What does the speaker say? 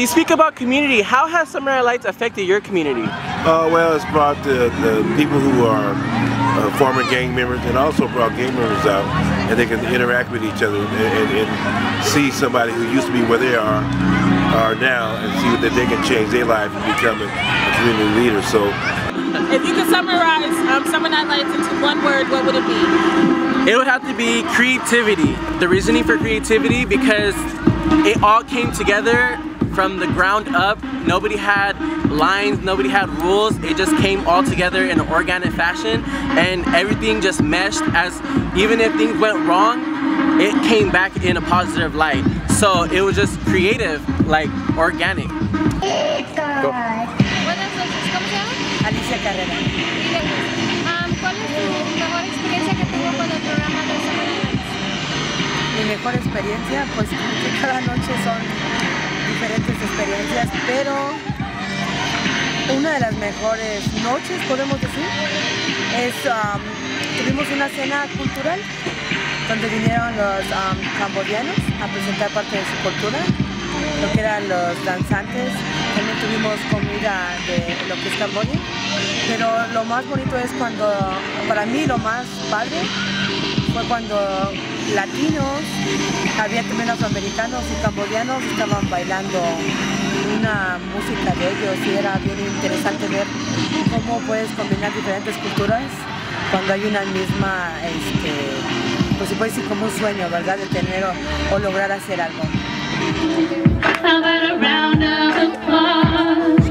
you speak about community, how has Summer Night Lights affected your community? Well, it's brought the people who are former gang members, and also brought gang members out, and they can interact with each other and see somebody who used to be where they are now, and see that they can change their life and become a community leader. So, if you could summarize Summer Night Lights into one word, what would it be? It would have to be creativity. The reasoning for creativity, because it all came together from the ground up. Nobody had lines, nobody had rules. It just came all together in an organic fashion, and everything just meshed. As even if things went wrong, it came back in a positive light. So it was just creative, like organic. Go. Buenas noches, ¿cómo se llama? Alicia Carrera. ¿Cuál es tu mejor experiencia que tuvo con el programa de Summer Night Lights? Mi mejor experiencia, pues que cada noche son diferentes experiencias, pero una de las mejores noches, podemos decir, es tuvimos una cena cultural donde vinieron los cambodianos a presentar parte de su cultura, lo que eran los danzantes. También tuvimos comida de lo que es Camboya, pero lo más bonito es cuando, para mí lo más padre fue cuando latinos, había también afroamericanos y cambodianos, estaban bailando una música de ellos, y era bien interesante ver cómo puedes combinar diferentes culturas cuando hay una misma, pues se puede decir como un sueño, ¿verdad? De tener o lograr hacer algo. How about a round of applause?